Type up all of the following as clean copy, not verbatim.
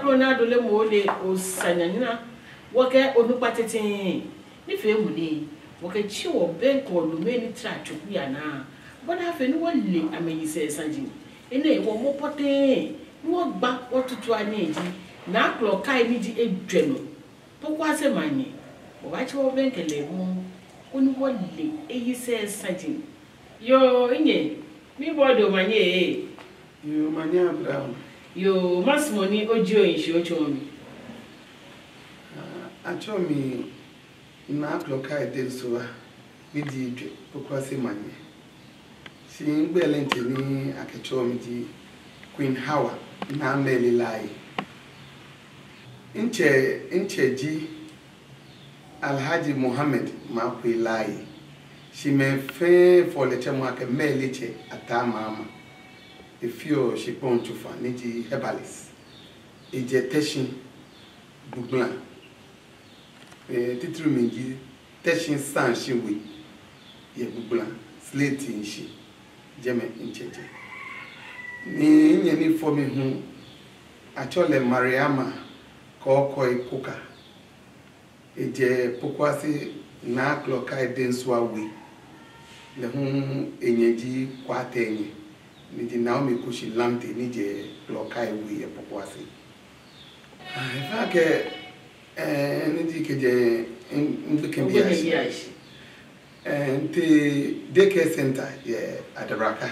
prona do le mo de o sanyanyina woke onupatete ni fe mu ni woke chi wo ben ko lu me ni tra twoku ya na boda fe ni wole ameyi se sanji ene wo mo pote wo gba wotutu ani eji na aklo kai ni di edweno pokwa se manye wo ba chi wo ben kele mu oni wole eyi se sanji yo inye mi bodo manye yo manye Abraham yo masmoni ojo inshi ochomi achomi na akloka edensoa midi idwe pokwase manye si ngbele nteni akechomi di Queen Hawa na meli lai inche ji Alhaji Mohammed makwe lai she me fe for le chemo ake meli che atamama efio shipon chufa niji herbalist eje teshin bugla titru mingi teshin san shiwi ye bugla slate nshi jeme ncheje ni nyeni for me hu achole Mariama ko ikuka eje pokwasi na kloka edenswa wi le hu enyeji kwatenye niji Naomi kushi lamte nije klokai wi e pokwasi ifa ke niji keje mbikembi yashi nti daycare center ye Adaraka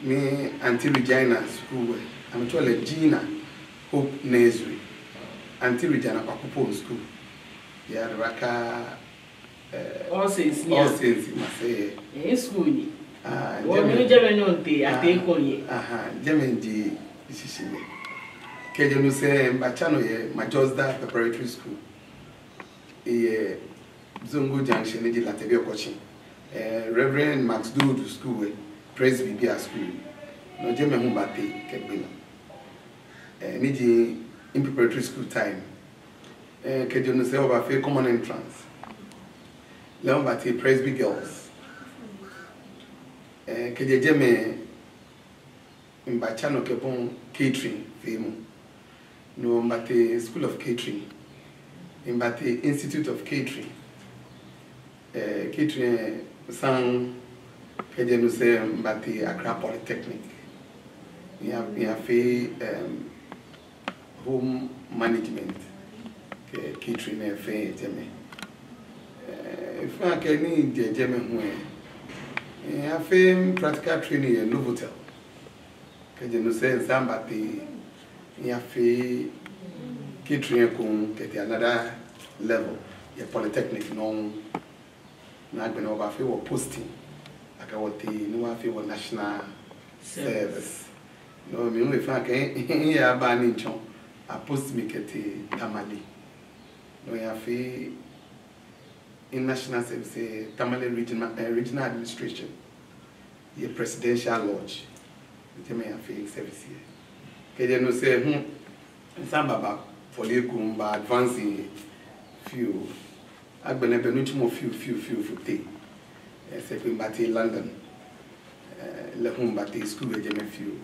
mi Auntie Regina school ametole Gina Hope Nursery Auntie Regina Pakupo school ye Adaraka all saints masay school ni wonu jeme no nte ate konye jeme ndi isishime keje no se mbachano ye Majosda Preparatory School ye Zongo Junction di Latebe Okochi Reverend Max Dudu School Praise Bibia School no jeme humbate kegbina niji in preparatory school time keje no se oba fe common entrance Leon Bati Presby Girls. Kejeme Mbachano Kepon Catering Femu. No Mbate School of Catering. Mbate Institute of Catering. Catering Sang Kejenu se Mbate Accra Polytechnic. We have home management. Catering fe jeme. If I can need the German way, I fame practical training in Novotel. Can you say somebody? Yafe catering get another level. Your polytechnic no, not been over for posting. I got what the new for national service. No, me if I can hear banning chon, I post me get Tamale. No, yafe. In national service, Tamale regional administration, the presidential lodge, the Jamaica service here. Can you say, some baba for the advancing few. I've been a bench more few tea. Except Bati London, Lahum Bati school, Jamaica few.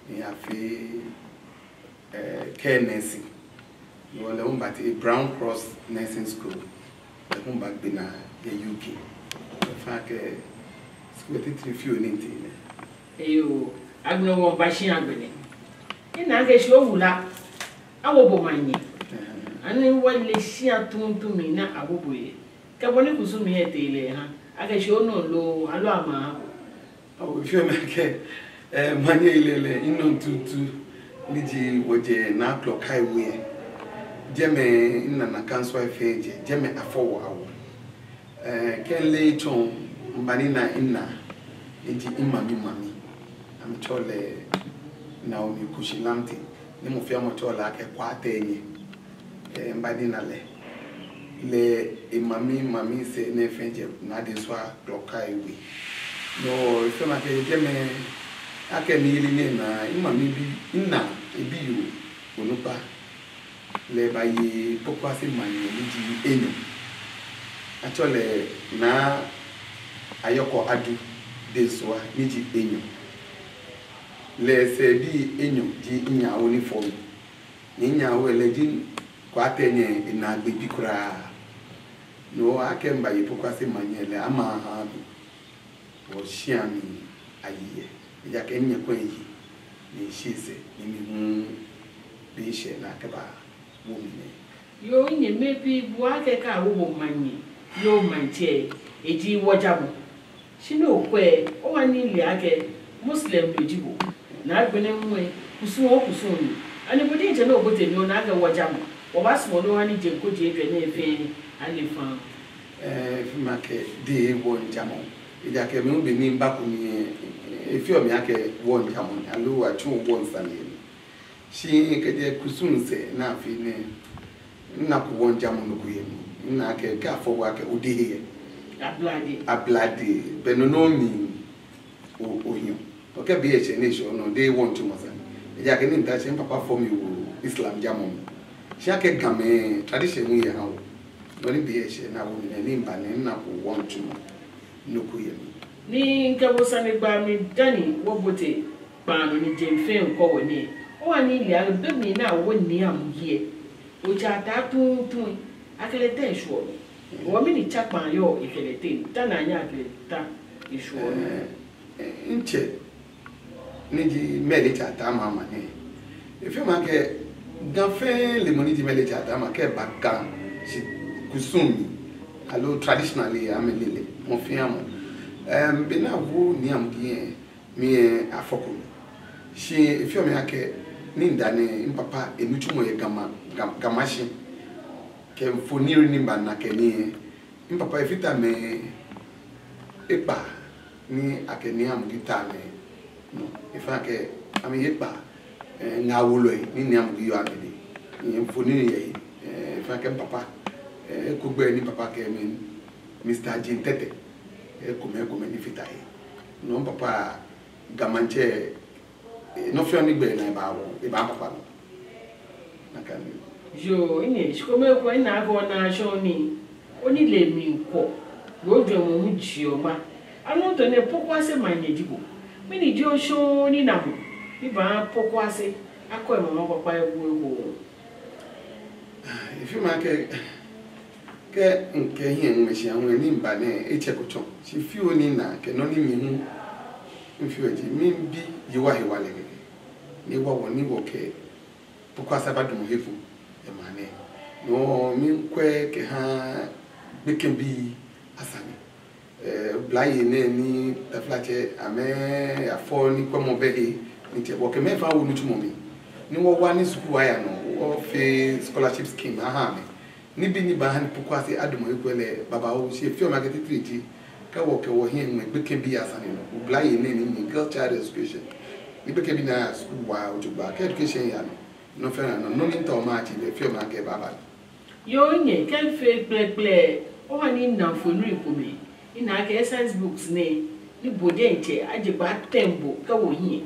You have care nursing. You are Lahum Bati Brown Cross Nursing School. The home back in the UK. The fact school 3 few in India. You, I know one bashing agony. In I guess you will I will go money. And then when they see a tune to me, now I will be. Caboni was me a daily, I guess you know low, alama. Oh, if you make money, you know, to Niji Waje, now clock highway. Jeme ina na kanswa feje jeme afowo awo ken le chon mbani na ina eji mami amchole Naomi kushilamti ni mufia mochola ake kwa tenye mbani na le mami se ne feje na deswa clock highway no ifema ke jeme ake ni ili ne na imami bi ina ebiyu onupa le bayi pokwasi manye niji enyo achole na ayoko adu deswa niji enyo le se bi enyo ji nya uniform ninya wo elegi kwa tenye ina gbebi kura no akemba yepokwa se manyele ama ha wo shiami ayiye ya kenye kwenyi ni shise ni mi bishe na kaba wumine yo nye mebi buake ka wo manyi yo manche eji wojabo shino kwe o wani ile ake muslim dojibo na agbene nwe kusun ani bodi nche na obote ni ona ake wojabo o ba smo no wani je ko je edwe na efe ani fan fimake de wonjamo ija ke mi obi ni mba ko ni efi o mi ake wonjamo alu wa chu wonsane shi kede kusun se na fi ne na ko wonjamo no ko yemi na ke ka fo wa ke odiye ablade benonomi ohio okay be a nation no they want to masa ija ke ni nta se papa for me wo Islam jamon shi ake game tradition mu ye hawo no ni be a na wo ni mba na ko want to no ko yemi ni nkabo sane gba mi dani wo bote paano ni jemfe nko woni o wa ni ile agbe mi na wo ni amuye o ja ta tun akele te sho wo mi ni chapa yo ifelete tana anya ta isho nche niji mele chata mama ne efe ma ke gafe le moni di mele chata ma ke bakan si kusumi alo traditionally amelele mo fiamo bena wo ni amgie mi afoko shi efe me ake ni ndane mpapa enuchumo ye gamashi ke mfoniri ni mbana ke ni mpapa efita me epa ni akeni amgita me no ifa ke ami epa ngawolo ni ni amgi yo amedi ni mfoniri ye ifa ke papa kugbe ni papa ke me Mr. Jintete kuma ni fita ye no papa gamanche no fio ni gbe na ba wo e ba papa no nakani yo ine shikome ko ina go na shoni oni le mi nko rojo mo nji oma anu to ne pokwase manyejibo mi ni jo sho ni na mo ni ba pokwase akọ e mo papa ewu if you make ke nke hie nmeshi anwe ni mba ne echekocho si fio ni na ke no ni mi hu mfio ji mi bi yiwa hiwa le ni wa woni wo ke pokwase ba dum hefu emane no mi nkwe ke ha bekembi asani blaye ne ni taflache ame afọ ni kwa mo behe ni te wo ke me fa wo nutumo mi ni wo wa ni school aya no wo fe scholarship scheme aha me ni bi ni ba han pokwase adomo ekwele baba wo se fi o market treaty ka wo ke wo hin me bekembi asani no blaye ne ni girl child education ni bekembi na school wa ojuba ka education ya no fe na no ni nta o ma chi be fi o market baba yo nye kan fe ple o ma ni na fonri ko mi ina ka science books ne ni bode nche ajiba tembo ka wo yin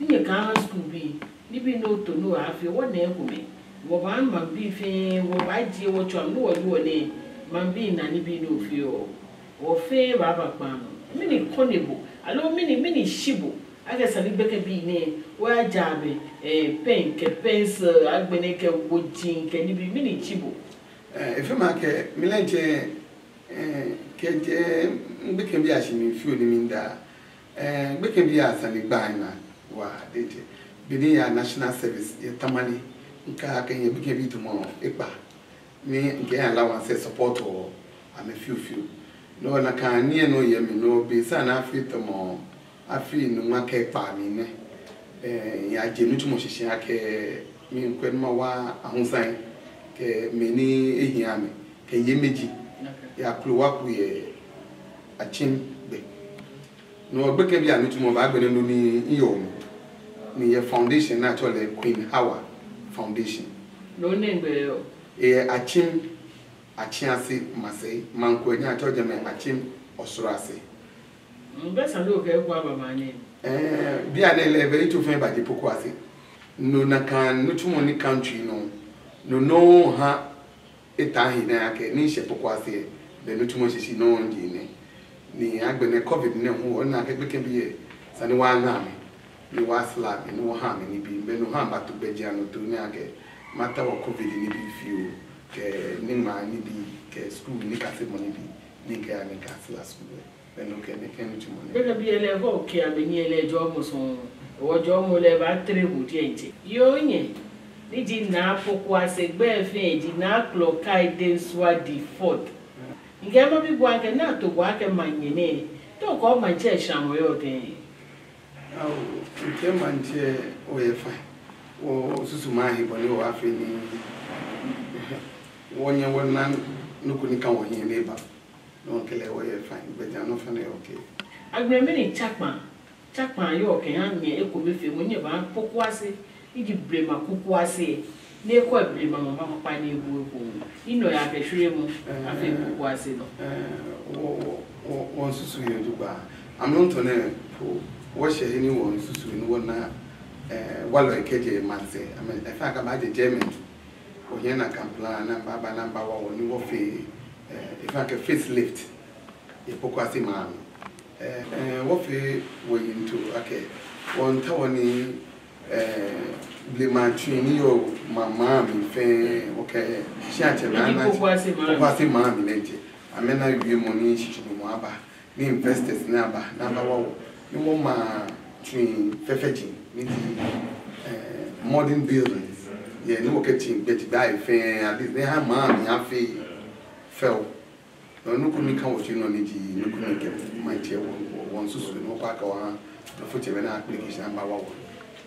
ni ka school bi ni bi no to no afi wo na ko mi wo ba ma bi fe wo ba ji wo chwa no wo ne ma bi na ni bi no fi o wo fe baba pa no mi ni konebo alo mi ni shibo aga sali beke bi ne wa jabe pen ke pencil agbene ke wojin ke ni bi mi ni chibo efe ma ke milenche ke je beke bi ashimi fi oni minda beke bi asani gba na wa deje bini ya national service ye tamali nka ka ye beke bi tumo ipa ni nke allowance support o am few no na kan ni no ye mi no be sana afi tumo afi no make pa mi ne ya je nutumo hihia ke mi nkwen ma wa ahunsan ke meni ehia me ke ye meji ya klowa ku ye achim be no beke bi anutumo ba gbe no ni iyo ni ye foundation na to le Queen Hawa Foundation no nengbe yo achim achiase masai manko nya to je me achim osurase mbesa ndo ke kwa ba manye bi ane le very to fin ba je pokwase no na kan nutumo ni country no ha etahi na yake ni she pokwase be nutumo shishi no njine ni agbene covid ne ho na ke beke bi sani wa na me ni wa slab ni wa ha me ni bi be no ha ba to beji ano to ni ake matter of COVID ni bi feel ke ni ma ni bi ke school ni ka se money bi ni ke ani ka se la school then okay ni ke ni money be bi ele ho ke abeni ele jo mo so wo jo mo le ba 3 bu die nti yo nye ni di na poku asegbe fe di na clock kai den swa di 4th nge ma bi gwa ke na to gwa ke manye ne to ko manche shamo yo den aw ke manche o ye fine o susu ma hi boni o afi ni wonya wona nuku ni kan wo hin neighbor no kele o ye fine but I no fine okay agbeme ni chakpan yo ke han me eko be fe mo nye ba poku ase iji brema kuku ase na eko brema mama papa na ebu eko ino ya ke hwere mu afi kuku ase no won susu ye duba am not to ne wo she ni won susu ni wona walo ekeje manse I fa ka ba de German o yen na kan plan na baba na ba wo ni wo fe if I can facelift e poku ase ma wo fe wo into okay won ta woni blema twini yo mama mi fe okay shi a che na na poku ase ma mi nje amena wi mo ni shichi mo aba ni investors na aba wo ni wo ma twin fefeji ni modern buildings yeah ni wo ke tin bet buy fe at least they have man ya fe fell no ku ni kan wo twin no ni ji ni ku ni ke ma che won susu no kwa ka wa no futi be na application amba wo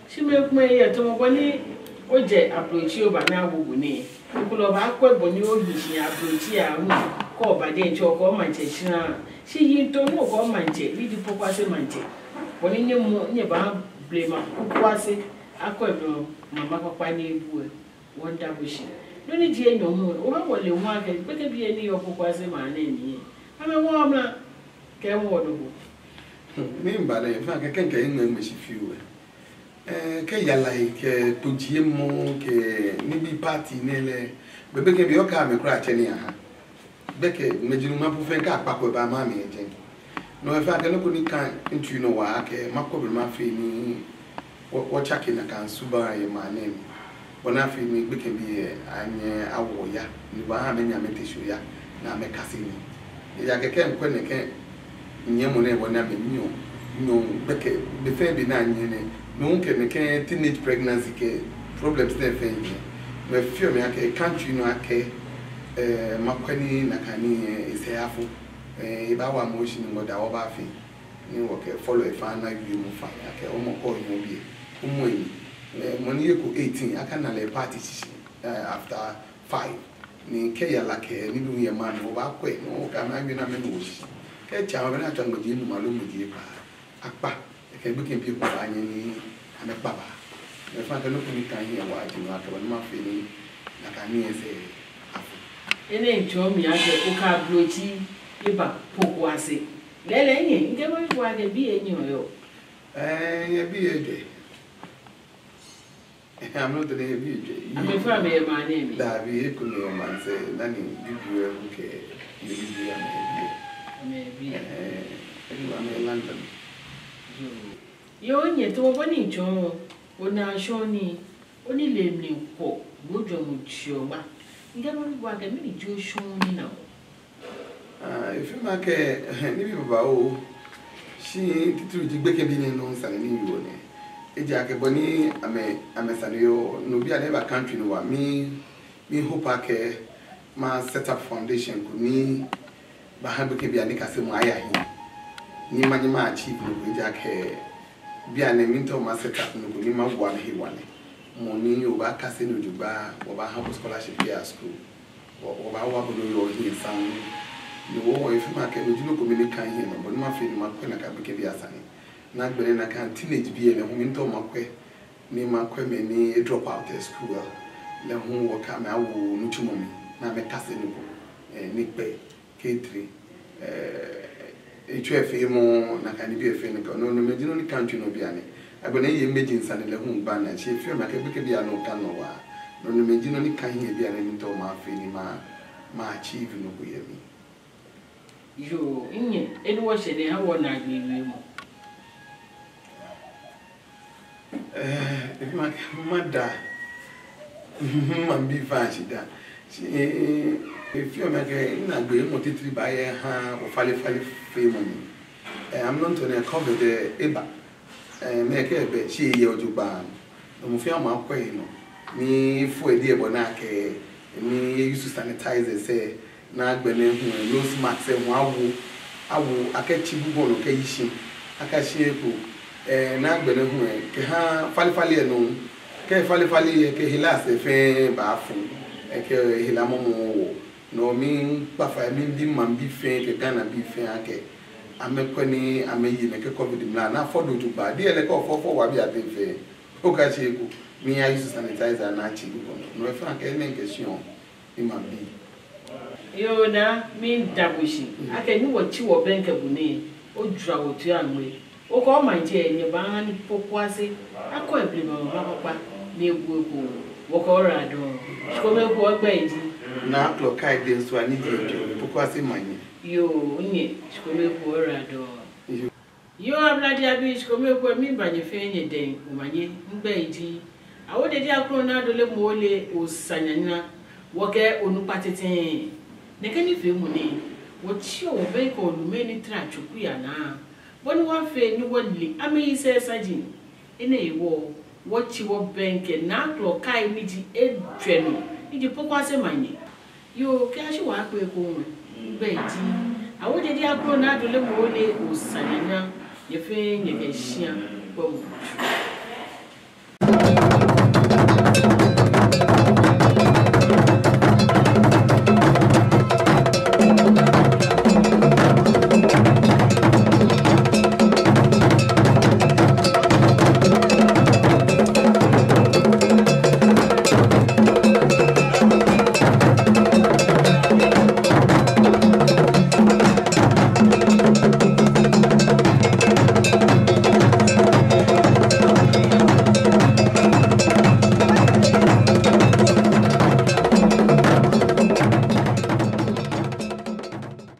shi me kuma ye to mo ni oje approach yo ba na wugu ni ku lo ba ko bo ni o yi shi approach ya hu ko ba de cho ko ma che china shi yin to no ko ma che bi di poku ase ma che woni nye ba blame kuku ase akọ mama papa na ebu wonder bush no ni die no mu o ba wole hu aka peke bi eni yo kuku ase ma na ni ame wo amla ke wo do go mi mba le fa ke kenke yin me shi fiu ke yala ke tujie mo ke ni bi party nele bebe ke bi o ka me kura che ni aha beke mejinu mapu fe ka papo ba ma mi eje no fa ke no ko ni kan ntu no wa ke makobri ma fe ni wo chaki na kan suba ye ma ne bona fe ni beke bi anye awo ya ni ba ha me nya mete shu ya na me kase ni ya ke ken ko ne ke nyemo ne bona me no beke be fe bi na anye ne no ke ne ke teenage pregnancy ke problems ne fe ni me feel me ake country no ake makwani na kani iseyafo iba wa motion ngoda wo ba fi ni wo ke follow e fa na wi mu fa ake o mo ko yin bi umu yi money ko 18 aka na le party after 5 ni ke ya la ke ni du ye man wo ba kwe no ka na wi na me no shi ke cha wa na twa ngoji nu malo mu ji pa apa ke bi ke bi ko ba yin ni ame pa ba me fa ke no ko ni kan ye wa ji no aka ba ma fi ni na ka ni ese ene ncho mi ake uka blochi iba poku ase lele nye nke mo kwa ke bi enyi oyo ye bi eje I'm not the bi eje ame fa me ma na mi da bi e ku no man se na ni bibi e nke ni bibi ya me bi ame London yo nye to bo ni ncho ona sho ni oni le mi po bojo mu chioma ngaba bwa ke mi jo shoni na if you make ni bi baba o shi titru ji gbeke bi ni no nsan ni yo ne eji ake boni ame sanyo no bi ane ba country no wa mi hope ake ma set up foundation ku ni ba ha gbeke bi ane kase mu aya hin ni ma achieve no eji ake bi ane mi to ma set up no ku ni ma bwa na hi wane money over kase no juba over have scholarship here school over wa bo yo here san no wo if ma ke no juno ko mi kan here no but ma fe ni ma ko na ka be ke bi asane na gbere na kan teenage bi ele hu mi to ma kwe ni ma kwe me ni drop out of school le hu wo ka ma wo no chumo mi na me kase no ko ni pe K3 HFA mo na kan bi efe no no me juno ni country no bi ane agona ye meji nsane le hu ba na che film aka beke bia no ka no wa no no meji no ni kan ye bia na mi to ma fe ni ma achieve no ko ye mi yo inye eni wo she ne ha wo na agbe mu if ma da Mambi fancy that. If you're making a great motive by a hand or fally family, I'm not going to cover the Eba and make a bed. She yelled to ban. No fear my queen. Me for a dear bonake, me used to sanitize and say, Nag Benem, no smacks and wow. I catch you on occasion. I can see a Nag Benem, Fally no. Ke fali ke hilas e fe ba fu e ke hilamomo no min pa fa min bi man bi fe ke Ghana bi fe ake amekwani ameyi me ke covid mla na fodo ju ba de le ko fo wa bi ate fe o ka che ku mi ya use sanitizer na chi ku no e fa ke ne question mi man bi yo na min dabushi ake ni wo chi wo benke bu ni o dra wo tu anwe o ko ma je enye ba ni pokwase akọ ebile ma papa Nebu, Wakora, Come up by now, clock I did so I need you to pass in money. You, come up you are bloody abish, come up with me by your fanny day, Umani, Baji. I would have grown out a little more or Sanana, Waka Unupatite. Nekani feel money, what you bake on many trash to Kuyana. One fair new one, I may say, Sajin, in a war. What you were banking now, clock I need a training. Did you poke money? You cash work with home, Betty. I would have grown out a little more or Sanana, your fan, you can share.